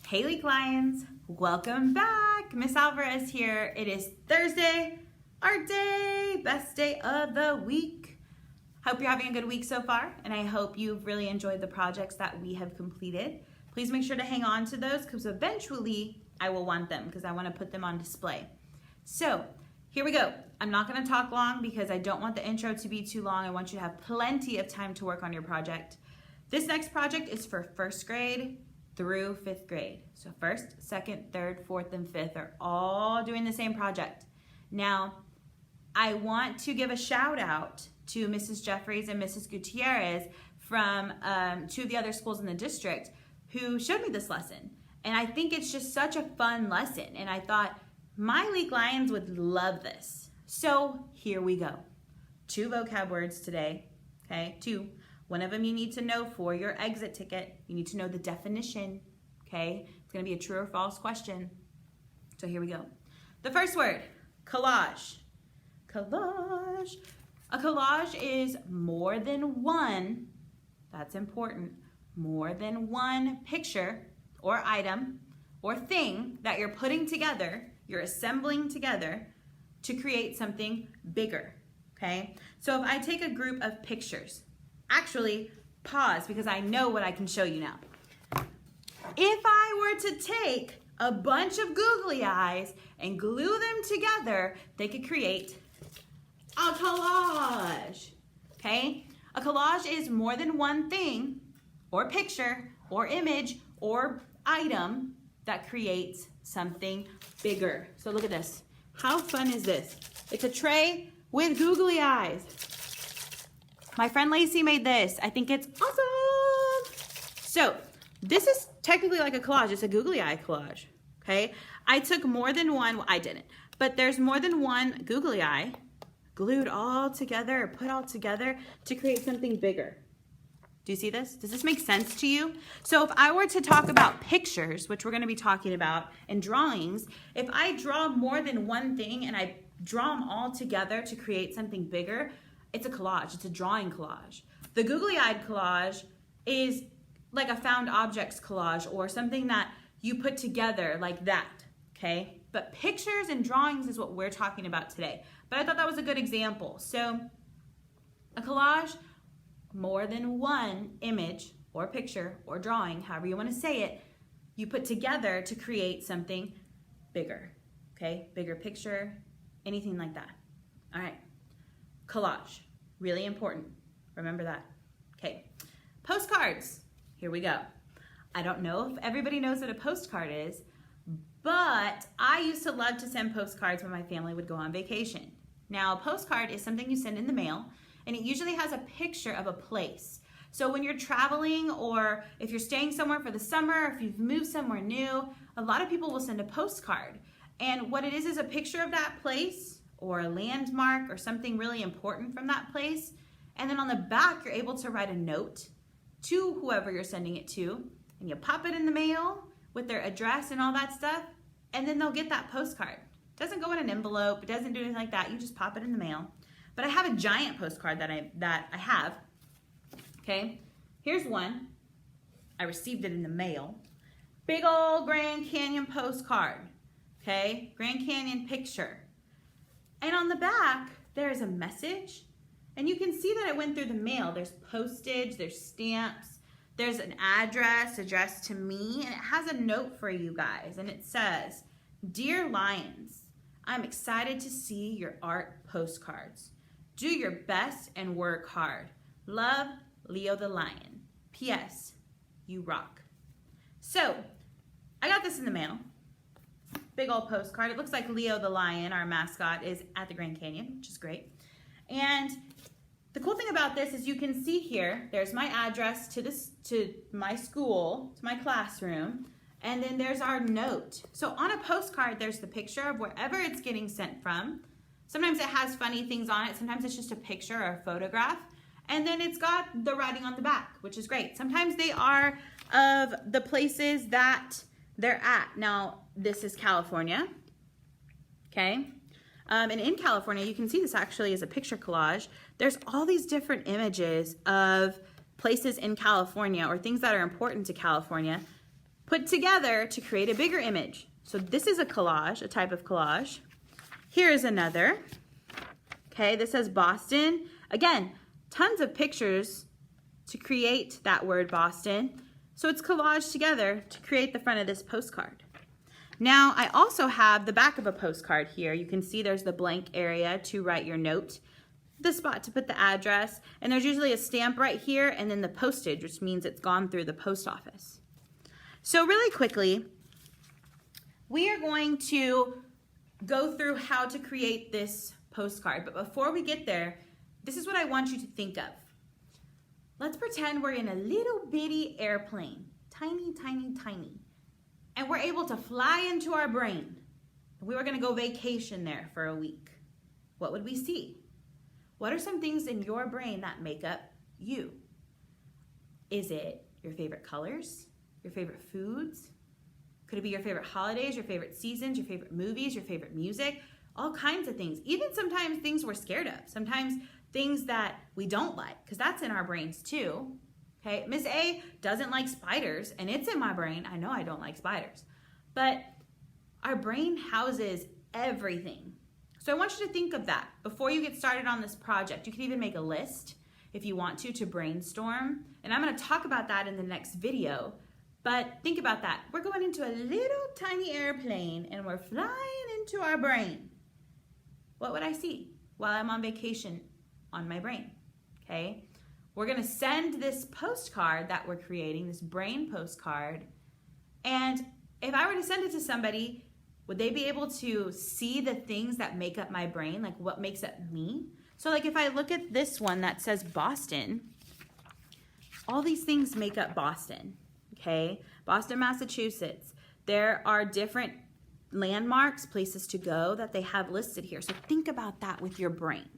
Hey League Lions, welcome back. Miss Alvarez here. It is Thursday, our day, best day of the week. Hope you're having a good week so far, and I hope you've really enjoyed the projects that we have completed. Please make sure to hang on to those because eventually I will want them because I want to put them on display. So here we go. I'm not going to talk long because I don't want the intro to be too long. I want you to have plenty of time to work on your project. This next project is for first grade through 5th grade. So 1st, 2nd, 3rd, 4th, and 5th are all doing the same project. Now, I want to give a shout out to Mrs. Jeffries and Mrs. Gutierrez from two of the other schools in the district who showed me this lesson. And I think it's just such a fun lesson. And I thought my League Lions would love this. So here we go. 2 vocab words today, okay? 2. One of them you need to know for your exit ticket. You need to know the definition, okay? It's gonna be a true or false question. So here we go. The first word, collage. Collage. A collage is more than one, that's important, more than one picture or item or thing that you're putting together, you're assembling together to create something bigger, okay? So if I take a group of pictures, actually, pause because I know what I can show you now. If I were to take a bunch of googly eyes and glue them together, they could create a collage, okay? A collage is more than one thing or picture or image or item that creates something bigger. So look at this. How fun is this? It's a tray with googly eyes. My friend Lacey made this. I think it's awesome. So this is technically like a collage. It's a googly eye collage, okay? I took more than one, well, I didn't, but there's more than one googly eye glued all together or put all together to create something bigger. Do you see this? Does this make sense to you? So if I were to talk about pictures, which we're gonna be talking about, and drawings, if I draw more than one thing and I draw them all together to create something bigger, it's a collage, it's a drawing collage. The googly-eyed collage is like a found objects collage or something that you put together like that, okay? But pictures and drawings is what we're talking about today. But I thought that was a good example. So a collage, more than one image or picture or drawing, however you want to say it, you put together to create something bigger, okay? Bigger picture, anything like that. All right. Collage, really important. Remember that. Okay, postcards, here we go. I don't know if everybody knows what a postcard is, but I used to love to send postcards when my family would go on vacation. Now, a postcard is something you send in the mail, and it usually has a picture of a place. So when you're traveling or if you're staying somewhere for the summer, if you've moved somewhere new, a lot of people will send a postcard. And what it is a picture of that place or a landmark or something really important from that place. And then on the back, you're able to write a note to whoever you're sending it to, and you pop it in the mail with their address and all that stuff, and then they'll get that postcard. It doesn't go in an envelope, it doesn't do anything like that, you just pop it in the mail. But I have a giant postcard that I have, okay? Here's one, I received it in the mail. Big old Grand Canyon postcard, okay? Grand Canyon picture. And on the back, there's a message, and you can see that it went through the mail. There's postage, there's stamps, there's an address addressed to me, and it has a note for you guys, and it says, "Dear Lions, I'm excited to see your art postcards. Do your best and work hard. Love, Leo the Lion. P.S. You rock." So, I got this in the mail. Big old postcard. It looks like Leo the Lion, our mascot, is at the Grand Canyon, which is great. And the cool thing about this is you can see here, there's my address to my school, to my classroom, and then there's our note. So on a postcard, there's the picture of wherever it's getting sent from. Sometimes it has funny things on it. Sometimes it's just a picture or a photograph. And then it's got the writing on the back, which is great. Sometimes they are of the places that they're at. Now, this is California, okay? And in California, you can see this actually as a picture collage. There's all these different images of places in California or things that are important to California. put together to create a bigger image. So this is a collage, a type of collage. Here is another. Okay, this says Boston. Again, tons of pictures to create that word Boston. So it's collaged together to create the front of this postcard. Now I also have the back of a postcard here. You can see there's the blank area to write your note, the spot to put the address, and there's usually a stamp right here and then the postage, which means it's gone through the post office. So really quickly, we are going to go through how to create this postcard. But before we get there, this is what I want you to think of. Let's pretend we're in a little bitty airplane, tiny, tiny, tiny, and we're able to fly into our brain. We were gonna go vacation there for a week. What would we see? What are some things in your brain that make up you? Is it your favorite colors, your favorite foods? Could it be your favorite holidays, your favorite seasons, your favorite movies, your favorite music? All kinds of things. Even sometimes things we're scared of. Sometimes things that we don't like, because that's in our brains too. Okay, Miss A doesn't like spiders, and it's in my brain. I know I don't like spiders. But our brain houses everything. So I want you to think of that before you get started on this project. You can even make a list if you want to brainstorm. And I'm going to talk about that in the next video. But think about that. We're going into a little tiny airplane and we're flying into our brain. What would I see while I'm on vacation on my brain? Okay. We're going to send this postcard that we're creating, this brain postcard. And if I were to send it to somebody, would they be able to see the things that make up my brain? Like what makes up me? So like if I look at this one that says Boston, all these things make up Boston. Okay, Boston, Massachusetts. There are different landmarks, places to go that they have listed here. So think about that with your brain.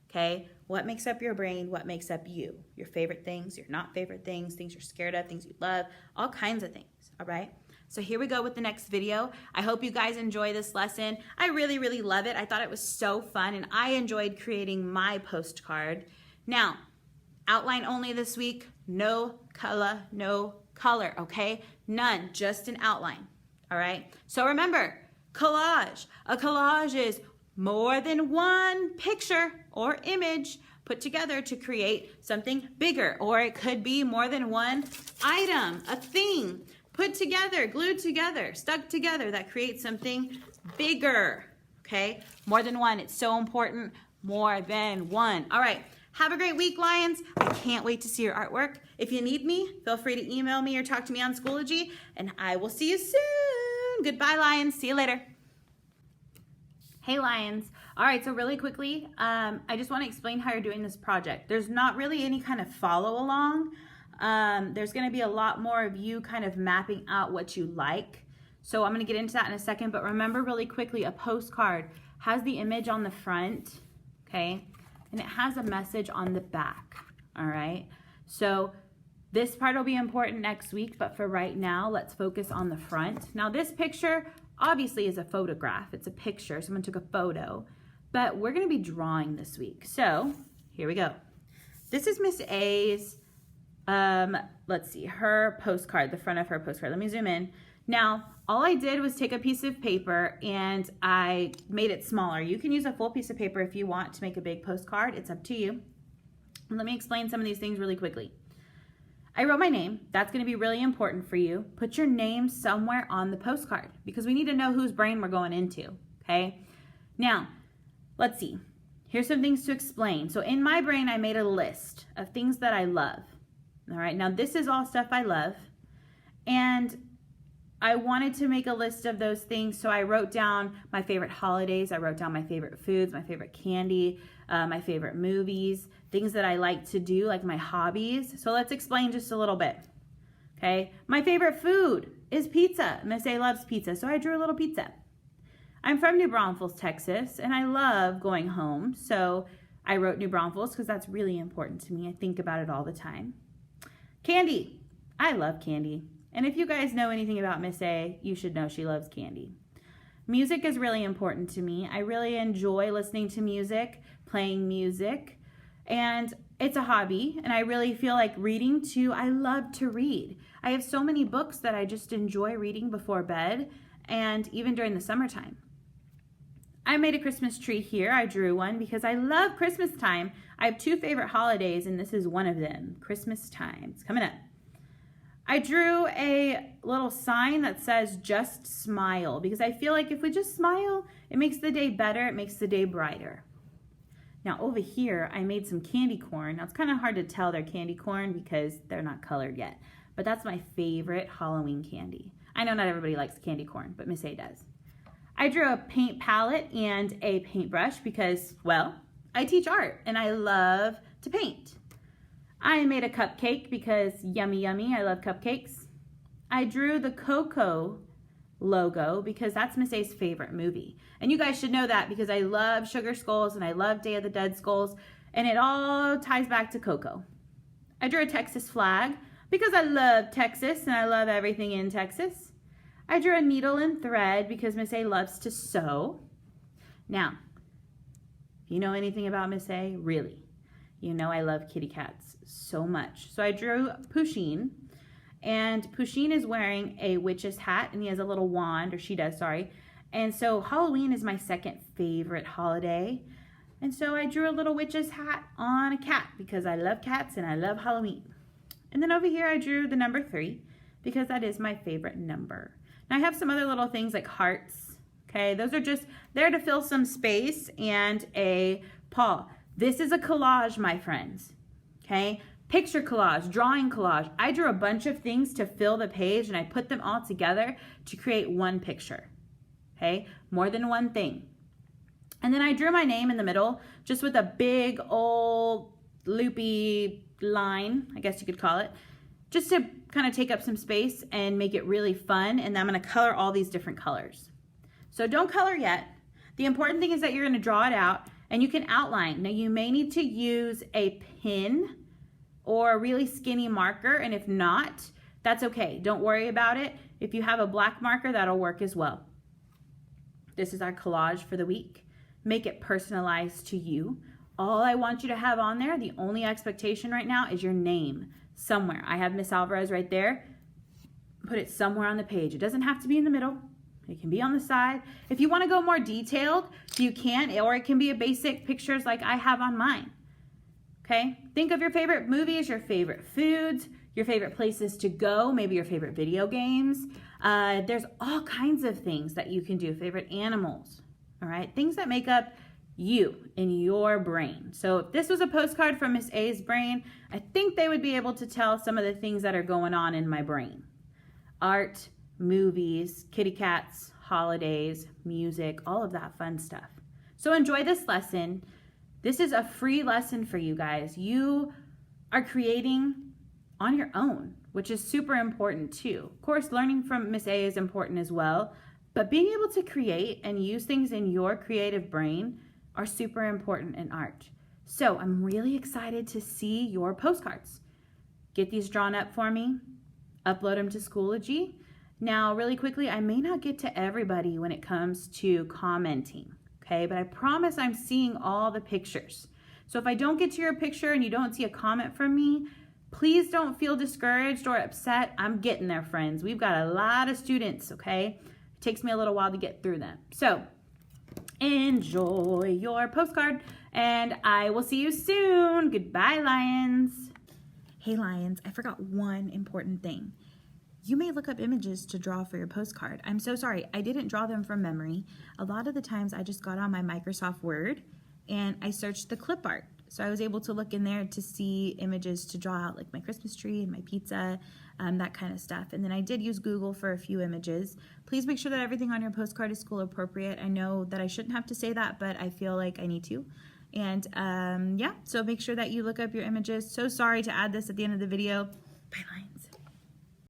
Okay, what makes up your brain? What makes up you? Your favorite things, your not favorite things, things you're scared of, things you love, all kinds of things. All right. So here we go with the next video. I hope you guys enjoy this lesson. I really, really love it. I thought it was so fun and I enjoyed creating my postcard. Now, outline only this week, no color, okay? None, just an outline, all right? So remember, collage. A collage is more than one picture or image put together to create something bigger, or it could be more than one item, a thing, put together, glued together, stuck together that creates something bigger, okay? More than one, it's so important, more than one. All right, have a great week, Lions. I can't wait to see your artwork. If you need me, feel free to email me or talk to me on Schoology, and I will see you soon. Goodbye, Lions. See you later. Hey, Lions. All right, so really quickly, I just want to explain how you're doing this project. There's not really any kind of follow along. There's going to be a lot more of you kind of mapping out what you like. So I'm going to get into that in a second, but remember really quickly, a postcard has the image on the front, okay? And it has a message on the back, all right? So this part will be important next week, but for right now, let's focus on the front. Now this picture obviously is a photograph. It's a picture, someone took a photo, but we're gonna be drawing this week. So here we go. This is Miss A's, let's see, her postcard, the front of her postcard. Let me zoom in. Now, all I did was take a piece of paper and I made it smaller. You can use a full piece of paper if you want to make a big postcard. It's up to you. And let me explain some of these things really quickly. I wrote my name. That's going to be really important for you. Put your name somewhere on the postcard because we need to know whose brain we're going into, okay? Now, let's see. Here's some things to explain. So in my brain, I made a list of things that I love. All right, now this is all stuff I love. And I wanted to make a list of those things, so I wrote down my favorite holidays, I wrote down my favorite foods, my favorite candy, my favorite movies, things that I like to do, like my hobbies. So let's explain just a little bit, okay? My favorite food is pizza. Miss A loves pizza, so I drew a little pizza. I'm from New Braunfels, Texas, and I love going home, so I wrote New Braunfels because that's really important to me. I think about it all the time. Candy. I love candy. And if you guys know anything about Miss A, you should know she loves candy. Music is really important to me. I really enjoy listening to music, playing music. And it's a hobby, and I really feel like reading too. I love to read. I have so many books that I just enjoy reading before bed and even during the summertime. I made a Christmas tree here. I drew one because I love Christmas time. I have 2 favorite holidays, and this is one of them, Christmas time. It's coming up. I drew a little sign that says just smile because I feel like if we just smile, it makes the day better, it makes the day brighter. Now over here, I made some candy corn. Now it's kind of hard to tell they're candy corn because they're not colored yet, but that's my favorite Halloween candy. I know not everybody likes candy corn, but Miss A does. I drew a paint palette and a paintbrush because, well, I teach art and I love to paint. I made a cupcake because yummy, yummy, I love cupcakes. I drew the Coco logo because that's Miss A's favorite movie. And you guys should know that because I love Sugar Skulls and I love Day of the Dead Skulls, and it all ties back to Coco. I drew a Texas flag because I love Texas and I love everything in Texas. I drew a needle and thread because Miss A loves to sew. Now, if you know anything about Miss A, really, you know I love kitty cats so much. So I drew Pusheen, and Pusheen is wearing a witch's hat, and he has a little wand, or she does, sorry. And so Halloween is my second favorite holiday. And so I drew a little witch's hat on a cat because I love cats and I love Halloween. And then over here I drew the number 3 because that is my favorite number. Now I have some other little things like hearts. Okay, those are just there to fill some space, and a paw. This is a collage, my friends. Okay, picture collage, drawing collage. I drew a bunch of things to fill the page and I put them all together to create one picture. Okay, more than one thing. And then I drew my name in the middle just with a big old loopy line, I guess you could call it, just to kind of take up some space and make it really fun. And then I'm going to color all these different colors. So don't color yet. The important thing is that you're going to draw it out and you can outline. Now you may need to use a pen or a really skinny marker, and if not, that's okay. Don't worry about it. If you have a black marker, that'll work as well. This is our collage for the week. Make it personalized to you. All I want you to have on there, the only expectation right now, is your name somewhere. I have Miss Alvarez right there. Put it somewhere on the page. It doesn't have to be in the middle. It can be on the side. If you want to go more detailed, you can, or it can be a basic pictures like I have on mine. Okay? Think of your favorite movies, your favorite foods, your favorite places to go, maybe your favorite video games. There's all kinds of things that you can do, favorite animals, all right? Things that make up you in your brain. So if this was a postcard from Miss A's brain, I think they would be able to tell some of the things that are going on in my brain. Art, movies, kitty cats, holidays, music, all of that fun stuff. So enjoy this lesson. This is a free lesson for you guys. You are creating on your own, which is super important too. Of course, learning from Miss A is important as well, but being able to create and use things in your creative brain are super important in art. So I'm really excited to see your postcards. Get these drawn up for me, upload them to Schoology. Now, really quickly, I may not get to everybody when it comes to commenting, okay? But I promise I'm seeing all the pictures. So if I don't get to your picture and you don't see a comment from me, please don't feel discouraged or upset. I'm getting there, friends. We've got a lot of students, okay? It takes me a little while to get through them. So enjoy your postcard, and I will see you soon. Goodbye, Lions. Hey, Lions, I forgot one important thing. You may look up images to draw for your postcard. I'm so sorry, I didn't draw them from memory. A lot of the times I just got on my Microsoft Word and I searched the clip art. So I was able to look in there to see images to draw out like my Christmas tree and my pizza, that kind of stuff. And then I did use Google for a few images. Please make sure that everything on your postcard is school appropriate. I know that I shouldn't have to say that, but I feel like I need to. And yeah, so make sure that you look up your images. So sorry to add this at the end of the video. Bye, Lions.